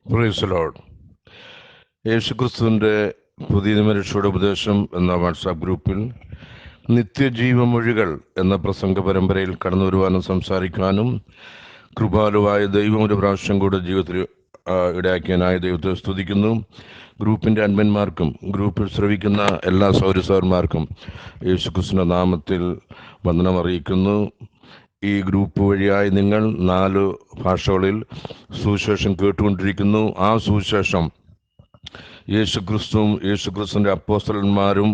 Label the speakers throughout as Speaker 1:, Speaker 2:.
Speaker 1: Price the Lord. യേശുക്രിസ്തുവിൻ്റെ പുതിയ നിയമരക്ഷയുടെ ഉപദേശം എന്ന വാട്സാപ്പ് ഗ്രൂപ്പിൽ നിത്യജീവമൊഴികൾ എന്ന പ്രസംഗ പരമ്പരയിൽ കടന്നു വരുവാനും സംസാരിക്കാനും കൃപാലുവായ ദൈവം ഒരു പ്രാവശ്യം കൂടെ ജീവിതത്തിൽ ഇടയാക്കിയനായ ദൈവത്തെ സ്തുതിക്കുന്നു. ഗ്രൂപ്പിൻ്റെ അഡ്മിന്മാർക്കും ഗ്രൂപ്പിൽ ശ്രവിക്കുന്ന എല്ലാ സൗരസൗരന്മാർക്കും യേശുക്രിസ്തുവിൻ്റെ നാമത്തിൽ വന്ദനം അറിയിക്കുന്നു. ഈ ഗ്രൂപ്പ് വഴിയായി നിങ്ങൾ 4 ഭാഷകളിൽ സുവിശേഷം കേട്ടുകൊണ്ടിരിക്കുന്നു. ആ സുവിശേഷം യേശുക്രിസ്തുവിൻ്റെ അപ്പോസ്തലന്മാരും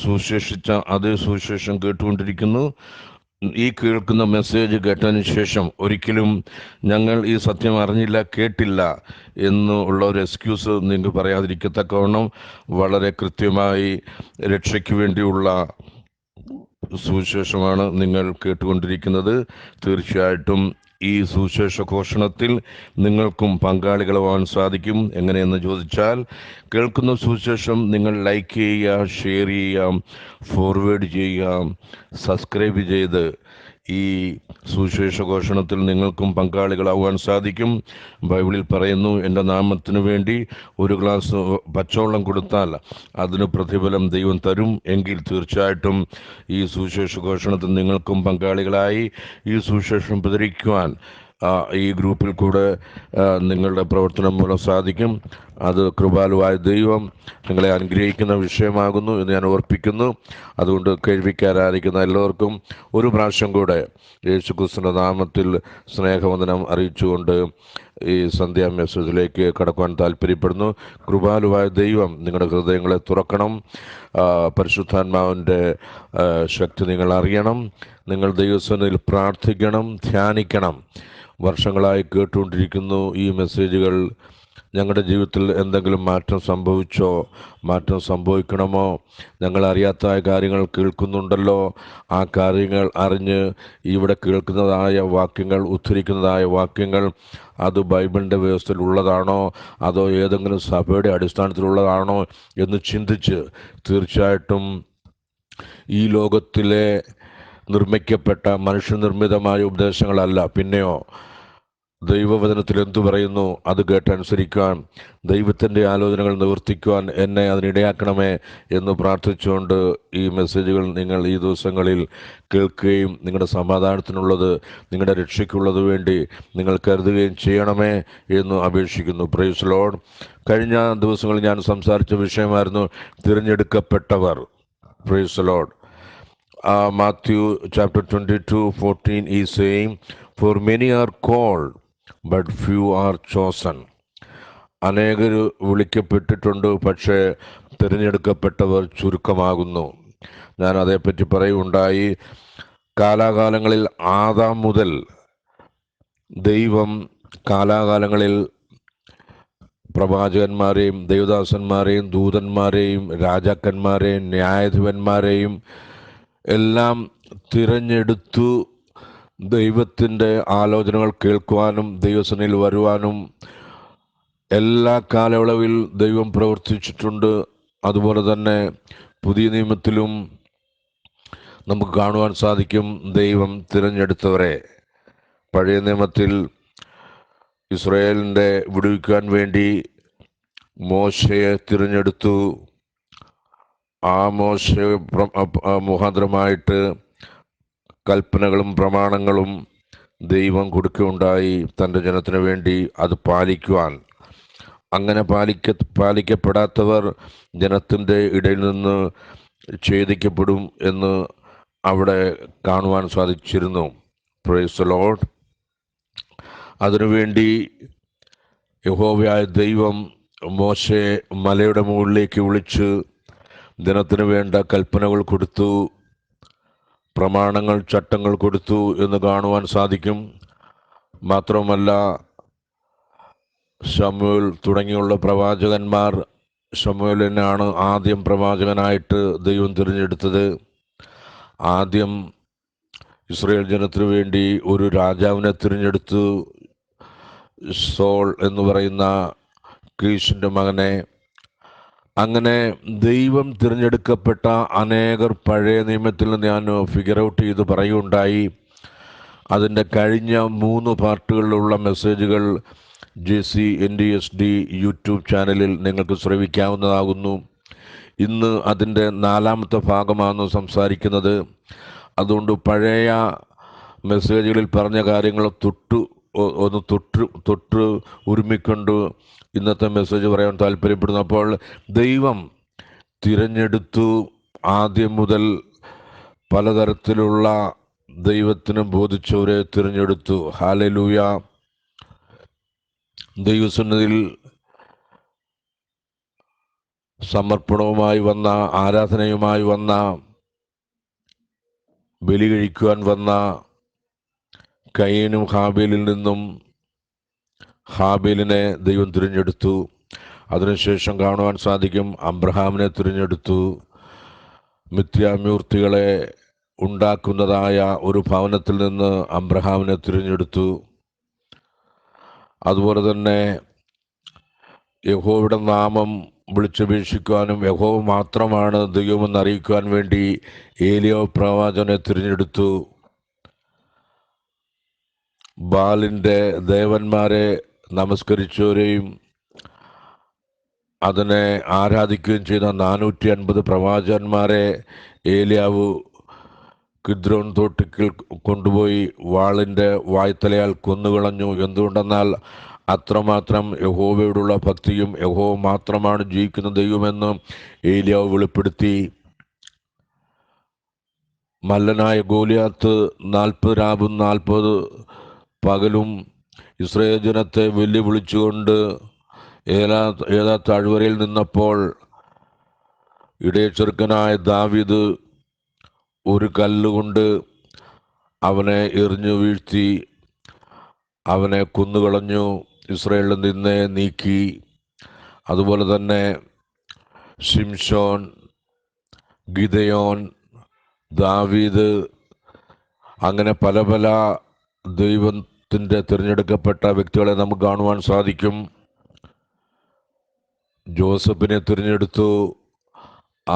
Speaker 1: സുവിശേഷിച്ച അതേ സുവിശേഷം കേട്ടുകൊണ്ടിരിക്കുന്നു. ഈ കേൾക്കുന്ന മെസ്സേജ് കേട്ടതിന് ശേഷം ഒരിക്കലും ഞങ്ങൾ ഈ സത്യം അറിഞ്ഞില്ല, കേട്ടില്ല എന്നുള്ള ഒരു എക്സ്ക്യൂസ് നിങ്ങൾക്ക് പറയാതിരിക്കത്തക്കവണ്ണം വളരെ കൃത്യമായി രക്ഷയ്ക്ക് വേണ്ടിയുള്ള സുവിശേഷമാണ് നിങ്ങൾ കേട്ടുകൊണ്ടിരിക്കുന്നത്. തീർച്ചയായിട്ടും ഈ സുവിശേഷ ഘോഷണത്തിൽ നിങ്ങൾക്കും പങ്കാളികളാവാൻ സാധിക്കും. എങ്ങനെയെന്ന് ചോദിച്ചാൽ, കേൾക്കുന്ന സുവിശേഷം നിങ്ങൾ ലൈക്ക് ചെയ്യുക, ഷെയർ ചെയ്യുക, ഫോർവേഡ് ചെയ്യുക, സബ്സ്ക്രൈബ് ചെയ്ത് ഈ സുവിശേഷ ഘോഷണത്തിൽ നിങ്ങൾക്കും പങ്കാളികളാവാൻ സാധിക്കും. ബൈബിളിൽ പറയുന്നു, എൻ്റെ നാമത്തിനു വേണ്ടി ഒരു ഗ്ലാസ് പച്ചവെള്ളം കൊടുത്താൽ അതിന് പ്രതിഫലം ദൈവം തരും. എങ്കിൽ തീർച്ചയായിട്ടും ഈ സുവിശേഷ ഘോഷണത്തിൽ നിങ്ങൾക്കും പങ്കാളികളായി ഈ സുവിശേഷം പ്രചരിക്കുവാൻ ഈ ഗ്രൂപ്പിൽ കൂടെ നിങ്ങളുടെ പ്രവർത്തനം മൂലം സാധിക്കും. അത് കൃപാലുവായ ദൈവം നിങ്ങളെ അനുഗ്രഹിക്കുന്ന വിഷയമാകുന്നു എന്ന് ഞാൻ ഓർപ്പിക്കുന്നു. അതുകൊണ്ട് കേൾവിക്കാരായിരിക്കുന്ന എല്ലാവർക്കും ഒരു പ്രാവശ്യം കൂടെ യേശുക്രിസ്തുവിൻ്റെ നാമത്തിൽ സ്നേഹവന്ദനം അറിയിച്ചുകൊണ്ട് ഈ സന്ധ്യാ മെസ്സേജിലേക്ക് കടക്കുവാൻ താല്പര്യപ്പെടുന്നു. കൃപാലുവായ ദൈവം നിങ്ങളുടെ ഹൃദയങ്ങളെ തുറക്കണം. പരിശുദ്ധാത്മാവിൻ്റെ ശക്തി നിങ്ങൾ അറിയണം. നിങ്ങൾ ദൈവസന്നിധിയിൽ പ്രാർത്ഥിക്കണം, ധ്യാനിക്കണം. വർഷങ്ങളായി കേട്ടുകൊണ്ടിരിക്കുന്നു ഈ മെസ്സേജുകൾ. ഞങ്ങളുടെ ജീവിതത്തിൽ എന്തെങ്കിലും മാറ്റം സംഭവിച്ചോ, മാറ്റം സംഭവിക്കണമോ? ഞങ്ങൾ അറിയാത്ത കാര്യങ്ങൾ കേൾക്കുന്നുണ്ടല്ലോ. ആ കാര്യങ്ങൾ അറിഞ്ഞ് ഇവിടെ കേൾക്കുന്നതായ വാക്യങ്ങൾ, ഉദ്ധരിക്കുന്നതായ വാക്യങ്ങൾ അത് ബൈബിളിൻ്റെ വ്യവസ്ഥയിൽ ഉള്ളതാണോ, അതോ ഏതെങ്കിലും സഭയുടെ അടിസ്ഥാനത്തിലുള്ളതാണോ എന്ന് ചിന്തിച്ച് തീർച്ചയായിട്ടും ഈ ലോകത്തിലെ നിർമ്മിക്കപ്പെട്ട മനുഷ്യനിർമ്മിതമായ ഉപദേശങ്ങളല്ല, പിന്നെയോ ദൈവവചനത്തിൽ എന്തു പറയുന്നു അത് കേട്ടനുസരിക്കുവാൻ, ദൈവത്തിൻ്റെ ആലോചനകൾ നിവർത്തിക്കുവാൻ എന്നെ അതിനിടയാക്കണമേ എന്ന് പ്രാർത്ഥിച്ചുകൊണ്ട് ഈ മെസ്സേജുകൾ നിങ്ങൾ ഈ ദിവസങ്ങളിൽ കേൾക്കുകയും നിങ്ങളുടെ സമാധാനത്തിനുള്ളത്, നിങ്ങളുടെ രക്ഷയ്ക്കുള്ളത് വേണ്ടി നിങ്ങൾ കരുതുകയും ചെയ്യണമേ എന്ന് അപേക്ഷിക്കുന്നു. Praise Lord. കഴിഞ്ഞ ദിവസങ്ങളിൽ ഞാൻ സംസാരിച്ച വിഷയമായിരുന്നു തിരഞ്ഞെടുക്കപ്പെട്ടവർ. Praise Lord. Matthew chapter 22:14 is saying, "For many are called, but few are chosen." അനേകർ വിളിക്കപ്പെട്ടിട്ടുണ്ട്, പക്ഷേ തിരഞ്ഞെടുക്കപ്പെട്ടവർ ചുരുക്കമാകുന്നു. ഞാൻ അതേപ്പറ്റി പറയുകയുണ്ടായി. കാലാകാലങ്ങളിൽ ആദാം മുതൽ ദൈവം കാലാകാലങ്ങളിൽ പ്രവാചകന്മാരെയും ദൈവദാസന്മാരെയും ദൂതന്മാരെയും രാജാക്കന്മാരെയും ന്യായാധിപന്മാരെയും എല്ലാം തിരഞ്ഞെടുത്തു. ദൈവത്തിൻ്റെ ആലോചനകൾ കേൾക്കുവാനും ദൈവസന്നിധിയിൽ വരുവാനും എല്ലാ കാലയളവിൽ ദൈവം പ്രവർത്തിച്ചിട്ടുണ്ട്. അതുപോലെ തന്നെ പുതിയ നിയമത്തിലും നമുക്ക് കാണുവാൻ സാധിക്കും ദൈവം തിരഞ്ഞെടുത്തവരെ. പഴയ നിയമത്തിൽ ഇസ്രായേലിൻ്റെ വിടുവിക്കാൻ വേണ്ടി മോശയെ തിരഞ്ഞെടുത്തു. ആ മോശ മുഖാന്തരമായിട്ട് കൽപ്പനകളും പ്രമാണങ്ങളും ദൈവം കൊടുക്കുകയുണ്ടായി തൻ്റെ ജനത്തിന് വേണ്ടി അത് പാലിക്കുവാൻ. അങ്ങനെ പാലിക്കപ്പെടാത്തവർ ജനത്തിൻ്റെ ഇടയിൽ നിന്ന് ഛേദിക്കപ്പെടും എന്ന് അവിടെ കാണുവാൻ സാധിച്ചിരുന്നു. Price the Lord. അതിനുവേണ്ടി യഹോവയായ ദൈവം മോശയെ മലയുടെ മുകളിലേക്ക് വിളിച്ച് ജനത്തിന് വേണ്ട കൽപ്പനകൾ കൊടുത്തു, പ്രമാണങ്ങൾ, ചട്ടങ്ങൾ കൊടുത്തു എന്ന് കാണുവാൻ സാധിക്കും. മാത്രമല്ല, ശമൂവേൽ തുടങ്ങിയുള്ള പ്രവാചകന്മാർ, ശമൂവേലിനാണ് ആദ്യം പ്രവാചകനായിട്ട് ദൈവം തിരഞ്ഞെടുത്തത്. ആദ്യം ഇസ്രായേൽ ജനത്തിനു വേണ്ടി ഒരു രാജാവിനെ തിരഞ്ഞെടുത്തു, സോൾ എന്ന് പറയുന്ന കീശിൻ്റെ മകനെ. അങ്ങനെ ദൈവം തിരഞ്ഞെടുക്കപ്പെട്ട അനേകർ പഴയ നിയമത്തിൽ നിന്ന് ഞാൻ ഫിഗർ ഔട്ട് ചെയ്ത് പറയുകയുണ്ടായി. അതിൻ്റെ കഴിഞ്ഞ 3 പാർട്ടുകളിലുള്ള മെസ്സേജുകൾ JCNDSD യൂട്യൂബ് ചാനലിൽ നിങ്ങൾക്ക് ശ്രവിക്കാവുന്നതാകുന്നു. ഇന്ന് അതിൻ്റെ 4ാമത്തെ ഭാഗമാണ് സംസാരിക്കുന്നത്. അതുകൊണ്ട് പഴയ മെസ്സേജുകളിൽ പറഞ്ഞ കാര്യങ്ങൾ ഒന്ന് തൊട്ട് ഉരുമിക്കൊണ്ട് ഇന്നത്തെ മെസ്സേജ് പറയാൻ താല്പര്യപ്പെടുന്നു. അപ്പോൾ ദൈവം തിരഞ്ഞെടുത്തു. ആദ്യം മുതൽ പലതരത്തിലുള്ള ദൈവത്തിന് ബോധിച്ചവരെ തിരഞ്ഞെടുത്തു. ഹല്ലേലൂയ. ദൈവസന്നിധിയിൽ സമർപ്പണവുമായി വന്ന, ആരാധനയുമായി വന്ന, ബലി കഴിക്കുവാൻ വന്ന കയീനും ഹാബേലിൽ നിന്നും ഹാബേലിനെ ദൈവം തിരഞ്ഞെടുത്തു. അതിനുശേഷം കാണുവാൻ സാധിക്കും അബ്രഹാമിനെ തിരഞ്ഞെടുത്തു. മിഥ്യാമൂർത്തികളെ ഉണ്ടാക്കുന്നതായ ഒരു ഭവനത്തിൽ നിന്ന് അബ്രഹാമിനെ തിരഞ്ഞെടുത്തു. അതുപോലെ തന്നെ യഹോവയുടെ നാമം വിളിച്ചപേക്ഷിക്കുവാനും യഹോവ മാത്രമാണ് ദൈവമെന്ന് അറിയിക്കുവാൻ വേണ്ടി ഏലിയാ പ്രവാചകനെ തിരഞ്ഞെടുത്തു. ബാലിൻ്റെ ദേവന്മാരെ നമസ്കരിച്ചവരെയും അതിനെ ആരാധിക്കുകയും ചെയ്ത 450 പ്രവാചകന്മാരെ ഏലിയാവ് കിദ്രോൻ തോട്ടിൽ കൊണ്ടുപോയി വാളിൻ്റെ വായ്ത്തലയാൽ കൊന്നുകളഞ്ഞു. എന്തുകൊണ്ടെന്നാൽ അത്രമാത്രം യഹോവയോടുള്ള ഭക്തിയും യഹോവ മാത്രമാണ് ജീവിക്കുന്ന ദൈവമെന്ന് ഏലിയാവ് വെളിപ്പെടുത്തി. മല്ലനായ ഗോലിയാത്ത് 40 രാവും 40 പകലും ഇസ്രായേൽ ജനത്തെ വെല്ലുവിളിച്ചുകൊണ്ട് ഏതാ താഴ്വരയിൽ നിന്നപ്പോൾ ഇടയച്ചെറുക്കനായ ദാവീദ് ഒരു കല്ലുകൊണ്ട് അവനെ എറിഞ്ഞു വീഴ്ത്തി, അവനെ കൊന്നുകളഞ്ഞു, ഇസ്രായേലിൽ നിന്നെ നീക്കി. അതുപോലെ തന്നെ ശിംശോൻ, ഗിദെയോൻ, ദാവീദ്, അങ്ങനെ പല പല ദൈവത്തിൻ്റെ തിരഞ്ഞെടുക്കപ്പെട്ട വ്യക്തികളെ നമുക്ക് കാണുവാൻ സാധിക്കും. ജോസഫിനെ തിരഞ്ഞെടുത്തു.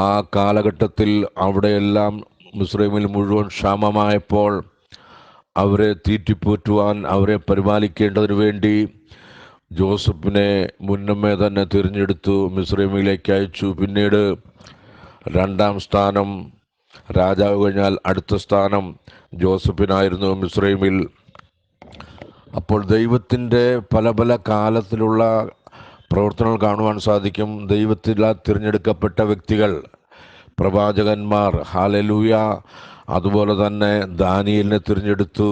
Speaker 1: ആ കാലഘട്ടത്തിൽ അവിടെയെല്ലാം മിസ്രൈമിൽ മുഴുവൻ ക്ഷാമമായപ്പോൾ അവരെ തീറ്റിപ്പോറ്റുവാൻ, അവരെ പരിപാലിക്കേണ്ടതിനു വേണ്ടി ജോസഫിനെ മുന്നമേ തന്നെ തിരഞ്ഞെടുത്തു, മിസ്രൈമിലേക്ക് അയച്ചു. പിന്നീട് 2ാം സ്ഥാനം, രാജാവ് കഴിഞ്ഞാൽ അടുത്ത സ്ഥാനം ജോസഫിനായിരുന്നു മിസ്രൈമിൽ. അപ്പോൾ ദൈവത്തിൻ്റെ പല പല കാലത്തിലുള്ള പ്രവർത്തനങ്ങൾ കാണുവാൻ സാധിക്കും. ദൈവത്തിലാ തിരഞ്ഞെടുക്കപ്പെട്ട വ്യക്തികൾ, പ്രവാചകന്മാർ. ഹല്ലേലൂയ. അതുപോലെ തന്നെ ദാനിയേലിനെ തിരഞ്ഞെടുത്തു.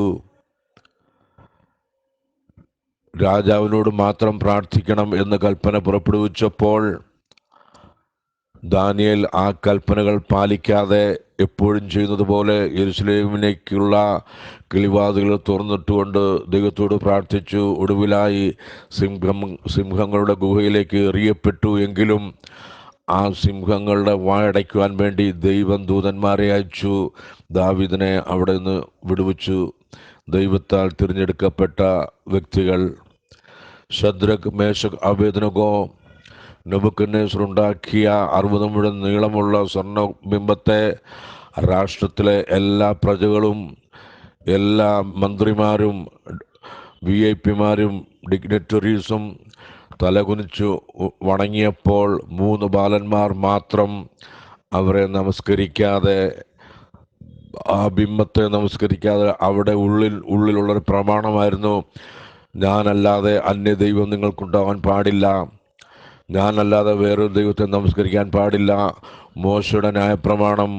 Speaker 1: രാജാവിനോട് മാത്രം പ്രാർത്ഥിക്കണം എന്ന് കൽപ്പന പുറപ്പെടുവിച്ചപ്പോൾ ദാനിയേൽ ആ കൽപ്പനകൾ പാലിക്കാതെ എപ്പോഴും ചെയ്യുന്നത് പോലെ യെരുശലേമിലേക്കുള്ള കിളിവാതിലുകൾ തുറന്നിട്ടുകൊണ്ട് ദൈവത്തോട് പ്രാർത്ഥിച്ചു. ഒടുവിലായി സിംഹങ്ങളുടെ ഗുഹയിലേക്ക് എറിയപ്പെട്ടു. എങ്കിലും ആ സിംഹങ്ങളുടെ വായടയ്ക്കുവാൻ വേണ്ടി ദൈവം ദൂതന്മാരെ അയച്ചു. ദാവീദിനെ അവിടെ നിന്ന് വിടുവിച്ചു. ദൈവത്താൽ തിരഞ്ഞെടുക്കപ്പെട്ട വ്യക്തികൾ ശദ്രക്, മേശക്, അബേദ്നെഗോ നെബൂഖദ്നേസർ ഉണ്ടാക്കിയ 60 മുഴം നീളമുള്ള സ്വർണ്ണബിംബത്തെ രാഷ്ട്രത്തിലെ എല്ലാ പ്രജകളും, എല്ലാ മന്ത്രിമാരും, VIP-മാരും, ഡിഗ്നറ്ററീസും തലകുനിച്ചു വണങ്ങിയപ്പോൾ 3 ബാലന്മാർ മാത്രം അവരെ നമസ്കരിക്കാതെ, ആ ബിംബത്തെ നമസ്കരിക്കാതെ, അവിടെ ഉള്ളിലുള്ളൊരു പ്രമാണമായിരുന്നു, ഞാനല്ലാതെ അന്യ ദൈവം നിങ്ങൾക്കുണ്ടാവാൻ പാടില്ല, ഞാനല്ലാതെ വേറൊരു ദൈവത്തെ നമസ്കരിക്കാൻ പാടില്ല. മോശയുടെ ന്യായപ്രമാണം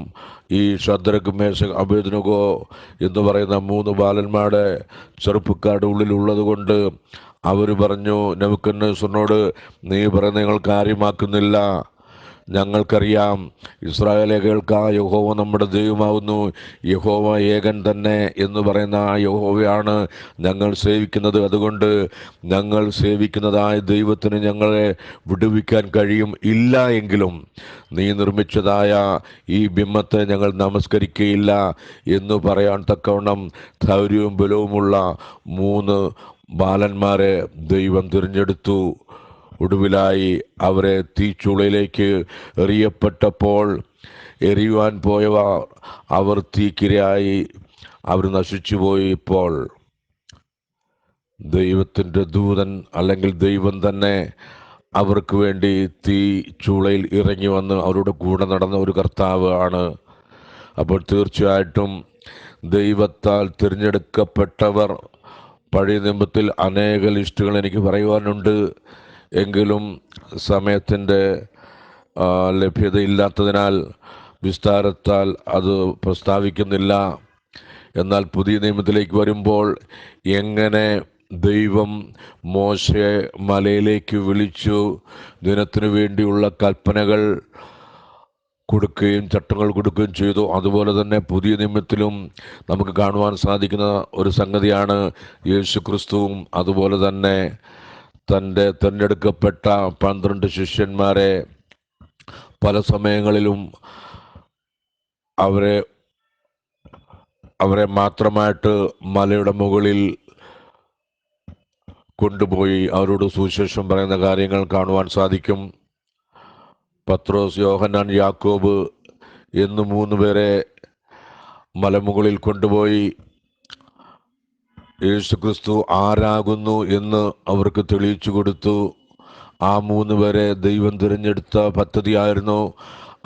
Speaker 1: ഈ ശദ്രക്, മേശക്, അബേദ്നെഗോ എന്ന് പറയുന്ന 3 ബാലന്മാരുടെ ചെറുപ്പക്കാരുടെ ഉള്ളിലുള്ളത് കൊണ്ട് അവർ പറഞ്ഞു നെബൂഖദ്നേസറിനോട്, നീ പറയുന്നത് ഞങ്ങൾ കാര്യമാക്കുന്നില്ല. ഞങ്ങൾക്കറിയാം, ഇസ്രായേലെ കേൾക്ക, യഹോവ നമ്മുടെ ദൈവമാവുന്നു, യഹോവ ഏകൻ തന്നെ എന്ന് പറയുന്ന ആ യഹോവയാണ് ഞങ്ങൾ സേവിക്കുന്നത്. അതുകൊണ്ട് ഞങ്ങൾ സേവിക്കുന്നതായ ദൈവത്തിന് ഞങ്ങളെ വിടുവിക്കാൻ കഴിയും. ഇല്ല എങ്കിലും നീ നിർമ്മിച്ചതായ ഈ ബിംബത്തെ ഞങ്ങൾ നമസ്കരിക്കുകയില്ല എന്ന് പറയാൻ തക്കവണ്ണം ധൈര്യവും ബലവുമുള്ള 3 ബാലന്മാരെ ദൈവം തിരഞ്ഞെടുത്തു. ഒടുവിലായി അവരെ തീച്ചൂളയിലേക്ക് എറിയപ്പെട്ടപ്പോൾ എറിയുവാൻ പോയവ അവർ തീക്കിരയായി അവർ നശിച്ചുപോയി. ഇപ്പോൾ ദൈവത്തിൻ്റെ ദൂതൻ അല്ലെങ്കിൽ ദൈവം തന്നെ അവർക്ക് വേണ്ടി തീ ചൂളയിൽ ഇറങ്ങി വന്ന് അവരുടെ കൂടെ നടന്ന ഒരു കർത്താവ് ആണ്. അപ്പോൾ തീർച്ചയായിട്ടും ദൈവത്താൽ തിരഞ്ഞെടുക്കപ്പെട്ടവർ, പഴയ നിയമത്തിൽ അനേക ലിസ്റ്റുകൾ എനിക്ക് പറയുവാനുണ്ട്, എങ്കിലും സമയത്തിൻ്റെ ലഭ്യതയില്ലാത്തതിനാൽ വിസ്താരത്താൽ അത് പ്രസ്താവിക്കുന്നില്ല. എന്നാൽ പുതിയ നിയമത്തിലേക്ക് വരുമ്പോൾ എങ്ങനെ ദൈവം മോശയെ മലയിലേക്ക് വിളിച്ചു ദിനത്തിനു വേണ്ടിയുള്ള കൽപ്പനകൾ കൊടുക്കുകയും ചട്ടങ്ങൾ കൊടുക്കുകയും ചെയ്തു, അതുപോലെ തന്നെ പുതിയ നിയമത്തിലും നമുക്ക് കാണുവാൻ സാധിക്കുന്ന ഒരു സംഗതിയാണ് യേശു ക്രിസ്തുവും അതുപോലെ തന്നെ തൻ്റെ തിരഞ്ഞെടുക്കപ്പെട്ട 12 ശിഷ്യന്മാരെ പല സമയങ്ങളിലും അവരെ മാത്രമായിട്ട് മലയുടെ മുകളിൽ കൊണ്ടുപോയി അവരോട് സുവിശേഷം പറയുന്ന കാര്യങ്ങൾ കാണുവാൻ സാധിക്കും. പത്രോസ്, യോഹന്നാൻ, യാക്കോബ് എന്ന് 3 പേരെ മലമുകളിൽ കൊണ്ടുപോയി യേശുക്രിസ്തു ആരാകുന്നു എന്ന് അവർക്ക് തെളിയിച്ചു കൊടുത്തു. ആ 3 പേരെ ദൈവം തിരഞ്ഞെടുത്ത പദ്ധതിയായിരുന്നു,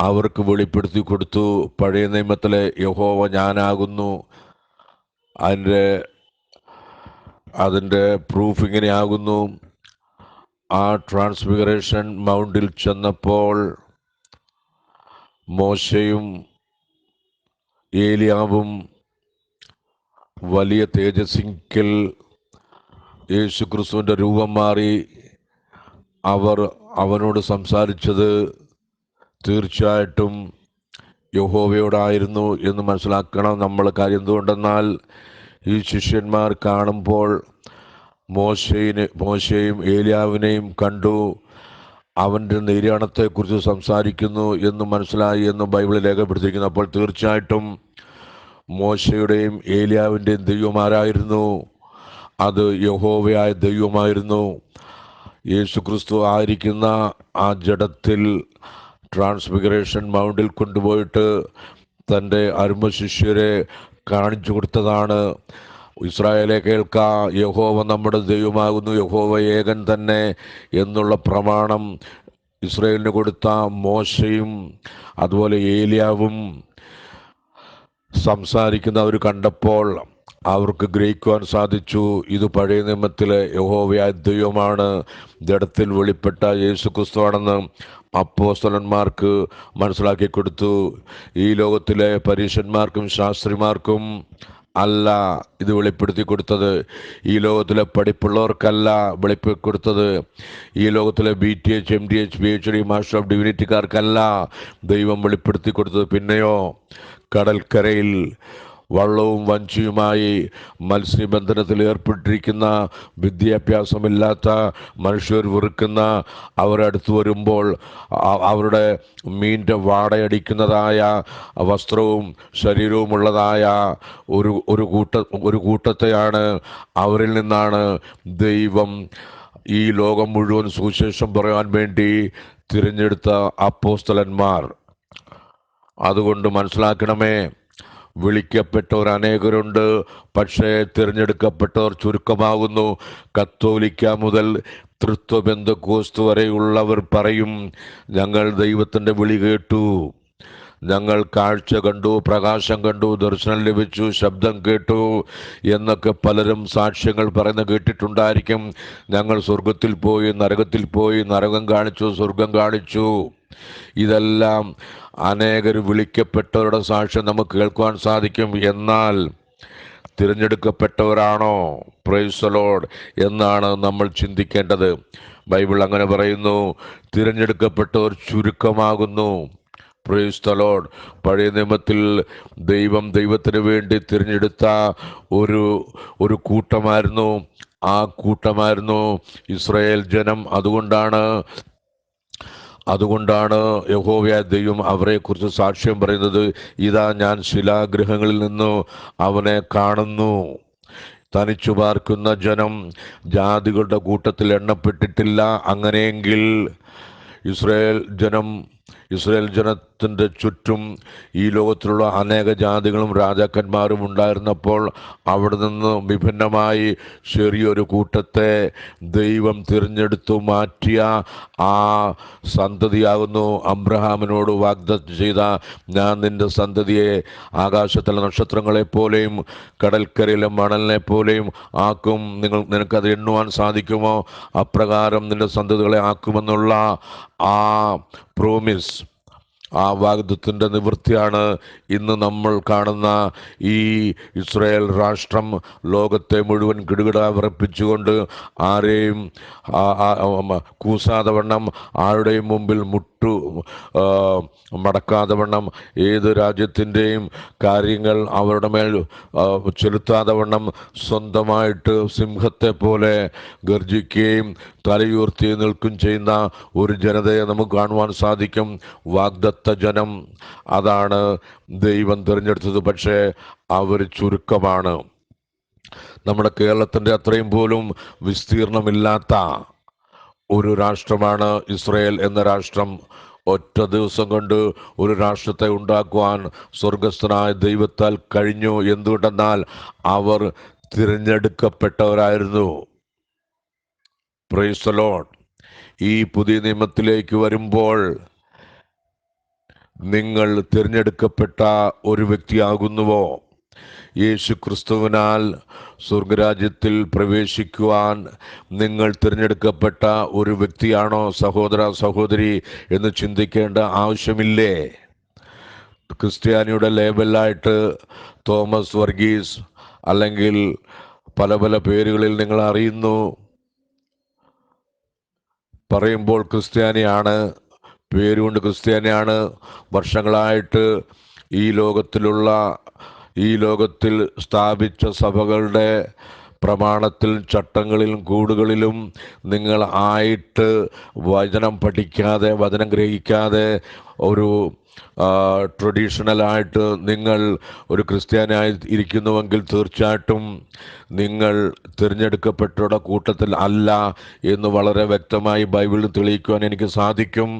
Speaker 1: അവർക്ക് വെളിപ്പെടുത്തി കൊടുത്തു. പഴയ നിയമത്തിലെ യഹോവ ഞാനാകുന്നു, അതിൻ്റെ പ്രൂഫ് ഇങ്ങനെയാകുന്നു. ആ ട്രാൻസ്ഫിഗറേഷൻ മൗണ്ടിൽ ചെന്നപ്പോൾ മോശയും ഏലിയാവും വലിയ തേജസ്സിങ്കൽ യേശുക്രിസ്തുവിൻ്റെ രൂപം മാറി അവർ അവനോട് സംസാരിച്ചത് തീർച്ചയായിട്ടും യഹോവയോടായിരുന്നു എന്ന് മനസ്സിലാക്കണം നമ്മൾ. കാര്യം എന്തുകൊണ്ടെന്നാൽ ഈ ശിഷ്യന്മാർ കാണുമ്പോൾ മോശയെയും ഏലിയാവിനെയും കണ്ടു, അവൻ്റെ നിര്യാണത്തെക്കുറിച്ച് സംസാരിക്കുന്നു എന്ന് മനസ്സിലായി എന്ന് ബൈബിളിൽ രേഖപ്പെടുത്തിയിരിക്കുന്നു. അപ്പോൾ തീർച്ചയായിട്ടും മോശയുടെയും ഏലിയാവിൻ്റെയും ദൈവമാരായിരുന്നു, അത് യഹോവയായ ദൈവമായിരുന്നു. യേശുക്രിസ്തു ആയിരിക്കുന്ന ആ ജഡത്തിൽ ട്രാൻസ്ഫിഗറേഷൻ മൗണ്ടിൽ കൊണ്ടുപോയിട്ട് തൻ്റെ അരുമ ശിഷ്യരെ കാണിച്ചു കൊടുത്തതാണ്. ഇസ്രായേലെ കേൾക്ക, യഹോവ നമ്മുടെ ദൈവമാകുന്നു, യഹോവ ഏകൻ തന്നെ എന്നുള്ള പ്രമാണം ഇസ്രായേലിന് കൊടുത്ത മോശയും അതുപോലെ ഏലിയാവും സംസാരിക്കുന്നവർ കണ്ടപ്പോൾ അവർക്ക് ഗ്രഹിക്കുവാൻ സാധിച്ചു, ഇത് പഴയ നിയമത്തിലെ യഹോവയായ ദൈവമാണ്, ജഡത്തിൽ വെളിപ്പെട്ട യേശുക്രിസ്തുവാണെന്ന് അപ്പോസ്തലന്മാർക്ക് മനസ്സിലാക്കി കൊടുത്തു. ഈ ലോകത്തിലെ പരീശന്മാർക്കും ശാസ്ത്രിമാർക്കും അല്ല ഇത് വെളിപ്പെടുത്തി കൊടുത്തത്, ഈ ലോകത്തിലെ പഠിപ്പുള്ളവർക്കല്ല വെളിപ്പെടുത്തി കൊടുത്തത്, ഈ ലോകത്തിലെ BTH, MTH, PhD, master of ഡിവിനിറ്റിക്കാർക്കല്ല ദൈവം വെളിപ്പെടുത്തി കൊടുത്തത്. പിന്നെയോ കടൽക്കരയിൽ വള്ളവും വഞ്ചിയുമായി മത്സ്യബന്ധനത്തിൽ ഏർപ്പെട്ടിരിക്കുന്ന, വിദ്യാഭ്യാസമില്ലാത്ത മനുഷ്യർ വെറുക്കുന്ന അവരടുത്ത് വരുമ്പോൾ അവരുടെ മീൻ്റെ വാടയടിക്കുന്നതായ വസ്ത്രവും ശരീരവുമുള്ളതായ ഒരു കൂട്ടത്തെയാണ്, അവരിൽ നിന്നാണ് ദൈവം ഈ ലോകം മുഴുവൻ സുവിശേഷം പറയാൻ വേണ്ടി തിരഞ്ഞെടുത്ത അപ്പോസ്തലന്മാർ. അതുകൊണ്ട് മനസ്സിലാക്കണമേ, വിളിക്കപ്പെട്ടവർ അനേകരുണ്ട്, പക്ഷേ തിരഞ്ഞെടുക്കപ്പെട്ടവർ ചുരുക്കമാകുന്നു. കത്തോലിക്ക മുതൽ തൃത്വ പെന്തക്കോസ്ത് വരെയുള്ളവർ പറയും, ഞങ്ങൾ ദൈവത്തിൻ്റെ വിളി കേട്ടു, ഞങ്ങൾ കാഴ്ച കണ്ടു, പ്രകാശം കണ്ടു, ദർശനം ലഭിച്ചു, ശബ്ദം കേട്ടു എന്നൊക്കെ പലരും സാക്ഷ്യങ്ങൾ പറയുന്ന കേട്ടിട്ടുണ്ടായിരിക്കും. ഞങ്ങൾ സ്വർഗത്തിൽ പോയി, നരകത്തിൽ പോയി, നരകം കാണിച്ചു, സ്വർഗം കാണിച്ചു. ഇതെല്ലാം അനേകർ വിളിക്കപ്പെട്ടവരുടെ സാക്ഷ്യം നമുക്ക് കേൾക്കുവാൻ സാധിക്കും. എന്നാൽ തിരഞ്ഞെടുക്കപ്പെട്ടവരാണോ? പ്രൈസ് ദി ലോർഡ് എന്നാണ് നമ്മൾ ചിന്തിക്കേണ്ടത്. ബൈബിൾ അങ്ങനെ പറയുന്നു, തിരഞ്ഞെടുക്കപ്പെട്ടവർ ചുരുക്കമാകുന്നു. Praise the Lord. പഴയ നിയമത്തിൽ ദൈവത്തിന് വേണ്ടി തിരഞ്ഞെടുത്ത ഒരു കൂട്ടമായിരുന്നു, ആ കൂട്ടമായിരുന്നു ഇസ്രായേൽ ജനം. അതുകൊണ്ടാണ് യഹോവയായ ദൈവം അവരെക്കുറിച്ച് സാക്ഷ്യം പറയുന്നത്, ഇതാ ഞാൻ ശിലാഗൃഹങ്ങളിൽ നിന്ന് അവനെ കാണുന്നു. തനിച്ചു പാർക്കുന്ന ജനം ജാതികളുടെ കൂട്ടത്തിൽ എണ്ണപ്പെട്ടിട്ടില്ല. അങ്ങനെയെങ്കിൽ ഇസ്രായേൽ ജനം ഇസ്രായേൽ ജനത്തിൻ്റെ ചുറ്റും ഈ ലോകത്തിലുള്ള അനേക ജാതികളും രാജാക്കന്മാരും ഉണ്ടായിരുന്നപ്പോൾ അവിടെ നിന്ന് വിഭിന്നമായി ചെറിയൊരു കൂട്ടത്തെ ദൈവം തിരഞ്ഞെടുത്തു മാറ്റിയ ആ സന്തതിയാകുന്നു അബ്രഹാമിനോട് വാഗ്ദത്തം ചെയ്ത ഞാൻ നിന്റെ സന്തതിയെ ആകാശത്തിലെ നക്ഷത്രങ്ങളെപ്പോലെയും കടൽക്കരയിലെ മണലിനെ പോലെയും ആക്കും. നിനക്കത് എണ്ണുവാൻ സാധിക്കുമോ? അപ്രകാരം നിന്റെ സന്തതികളെ ആക്കുമെന്നുള്ള ആ പ്രോമിസ്, ആ വാഗ്ദത്തത്തിൻ്റെ നിവൃത്തിയാണ് ഇന്ന് നമ്മൾ കാണുന്ന ഈ ഇസ്രായേൽ രാഷ്ട്രം. ലോകത്തെ മുഴുവൻ കിടുകിട വിറപ്പിച്ചുകൊണ്ട് ആരെയും കൂസാതെ വണ്ണം, ആരുടെയും മുമ്പിൽ മടക്കാതെ വണ്ണം, ഏത് രാജ്യത്തിൻ്റെയും കാര്യങ്ങൾ അവരുടെ മേൽ ചെലുത്താതെ വണ്ണം സ്വന്തമായിട്ട് സിംഹത്തെ പോലെ ഗർജിക്കുകയും തലയുയർത്തി നിൽക്കുകയും ചെയ്യുന്ന ഒരു ജനതയെ നമുക്ക് കാണുവാൻ സാധിക്കും. വാഗ്ദത്ത ജനം, അതാണ് ദൈവം തിരഞ്ഞെടുത്തത്. പക്ഷേ അവർ ചുരുക്കമാണ്. നമ്മുടെ കേരളത്തിൻ്റെ അത്രയും പോലും വിസ്തീർണമില്ലാത്ത ഒരു രാഷ്ട്രമാണ് ഇസ്രായേൽ എന്ന രാഷ്ട്രം. ഒറ്റ ദിവസം കൊണ്ട് ഒരു രാഷ്ട്രത്തെ ഉണ്ടാക്കുവാൻ സ്വർഗസ്ഥനായ ദൈവത്താൽ കഴിഞ്ഞു. എന്തുകൊണ്ടെന്നാൽ അവർ തിരഞ്ഞെടുക്കപ്പെട്ടവരായിരുന്നു. Praise the Lord. ഈ പുതിയ നിയമത്തിലേക്ക് വരുമ്പോൾ നിങ്ങൾ തിരഞ്ഞെടുക്കപ്പെട്ട ഒരു വ്യക്തിയാകുന്നുവോ? യേശു ക്രിസ്തുവിനാൽ സ്വർഗരാജ്യത്തിൽ പ്രവേശിക്കുവാൻ നിങ്ങൾ തിരഞ്ഞെടുക്കപ്പെട്ട ഒരു വ്യക്തിയാണോ സഹോദര സഹോദരി എന്ന് ചിന്തിക്കേണ്ട ആവശ്യമില്ലേ? ക്രിസ്ത്യാനിയുടെ ലേബലായിട്ട് തോമസ് വർഗീസ് അല്ലെങ്കിൽ പല പല പേരുകളിൽ നിങ്ങൾ അറിയുന്നു. പറയുമ്പോൾ ക്രിസ്ത്യാനിയാണ്, പേരുകൊണ്ട് ക്രിസ്ത്യാനിയാണ്. വർഷങ്ങളായിട്ട് ഈ ലോകത്തിൽ സ്ഥാപിച്ച സഭകളുടെ പ്രമാണത്തിലും ചട്ടങ്ങളിലും കൂടുകളിലും നിങ്ങൾ ആയിട്ട് വചനം പഠിക്കാതെ, വചനം ഗ്രഹിക്കാതെ, ഒരു ട്രഡീഷണലായിട്ട് നിങ്ങൾ ഒരു ക്രിസ്ത്യാനിയായി ഇരിക്കുന്നുവെങ്കിൽ തീർച്ചയായിട്ടും നിങ്ങൾ തിരഞ്ഞെടുക്കപ്പെട്ടവരുടെ കൂട്ടത്തിൽ അല്ല എന്ന് വളരെ വ്യക്തമായി ബൈബിളിൽ തെളിയിക്കുവാൻ എനിക്ക് സാധിക്കും.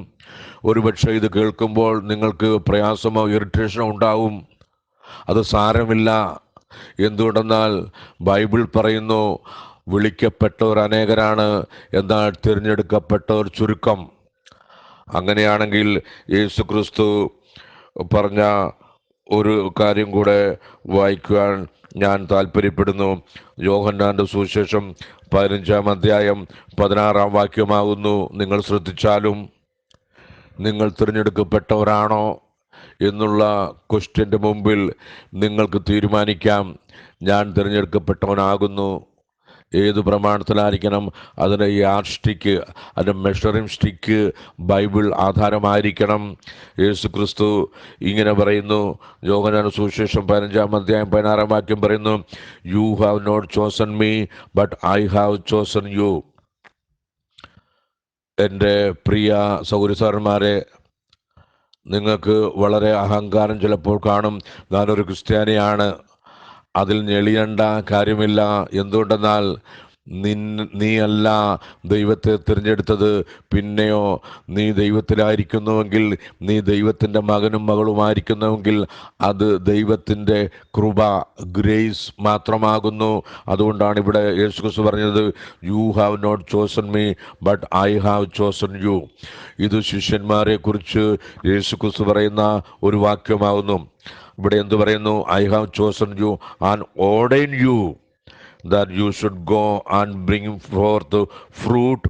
Speaker 1: ഒരുപക്ഷെ ഇത് കേൾക്കുമ്പോൾ നിങ്ങൾക്ക് പ്രയാസമോ ഇറിറ്റേഷനോ ഉണ്ടാവും. അത് സാരമില്ല. എന്തുകൊണ്ടെന്നാൽ ബൈബിൾ പറയുന്നു, വിളിക്കപ്പെട്ടവർ അനേകരാണ്, എന്നാൽ തിരഞ്ഞെടുക്കപ്പെട്ടവർ ചുരുക്കം. അങ്ങനെയാണെങ്കിൽ യേശു ക്രിസ്തു പറഞ്ഞ ഒരു കാര്യം കൂടെ വായിക്കുവാൻ ഞാൻ താല്പര്യപ്പെടുന്നു. യോഹന്നാന്റെ സുവിശേഷം 15-ാം അധ്യായം 16-ാം വാക്യമാകുന്നു. നിങ്ങൾ ശ്രദ്ധിച്ചാലും നിങ്ങൾ തിരഞ്ഞെടുക്കപ്പെട്ടവരാണോ എന്നുള്ള ക്വസ്റ്റ്യൻ്റെ മുമ്പിൽ നിങ്ങൾക്ക് തീരുമാനിക്കാം, ഞാൻ തിരഞ്ഞെടുക്കപ്പെട്ടവനാകുന്നു. ഏത് പ്രമാണത്തിലായിരിക്കണം? അതിൻ്റെ യാർഡ് സ്റ്റിക്ക്, അതിൻ്റെ മെഷറിംഗ് സ്റ്റിക്ക് ബൈബിൾ ആധാരമായിരിക്കണം. യേശു ക്രിസ്തു ഇങ്ങനെ പറയുന്നു. യോഹന്നാന്റെ സുവിശേഷം 15-ാം അധ്യായം 16-ാം വാക്യം പറയുന്നു, you have not chosen me but I have chosen you. എൻ്റെ പ്രിയ സഹോദരന്മാരെ, നിങ്ങൾക്ക് വളരെ അഹങ്കാരം ചിലപ്പോൾ കാണും. ഞാനൊരു ക്രിസ്ത്യാനിയാണ്. അതിൽ ഞെളിയേണ്ട കാര്യമില്ല. എന്തുകൊണ്ടെന്നാൽ നീ അല്ല ദൈവത്തെ തിരഞ്ഞെടുത്തത്. പിന്നെയോ നീ ദൈവത്തിലായിരിക്കുന്നുവെങ്കിൽ, നീ ദൈവത്തിൻ്റെ മകനും മകളുമായിരിക്കുന്നുവെങ്കിൽ അത് ദൈവത്തിൻ്റെ കൃപ, ഗ്രേസ് മാത്രമാകുന്നു. അതുകൊണ്ടാണ് ഇവിടെ യേശു ക്രിസ്തു പറഞ്ഞത്, you have not chosen me but I have chosen you. ഇത് ശിഷ്യന്മാരെ കുറിച്ച് യേശു ക്രിസ്തു പറയുന്ന ഒരു വാക്യമാകുന്നു. ഇവിടെ എന്തു പറയുന്നു? I have chosen you and ordain you that you should go and bring forth fruit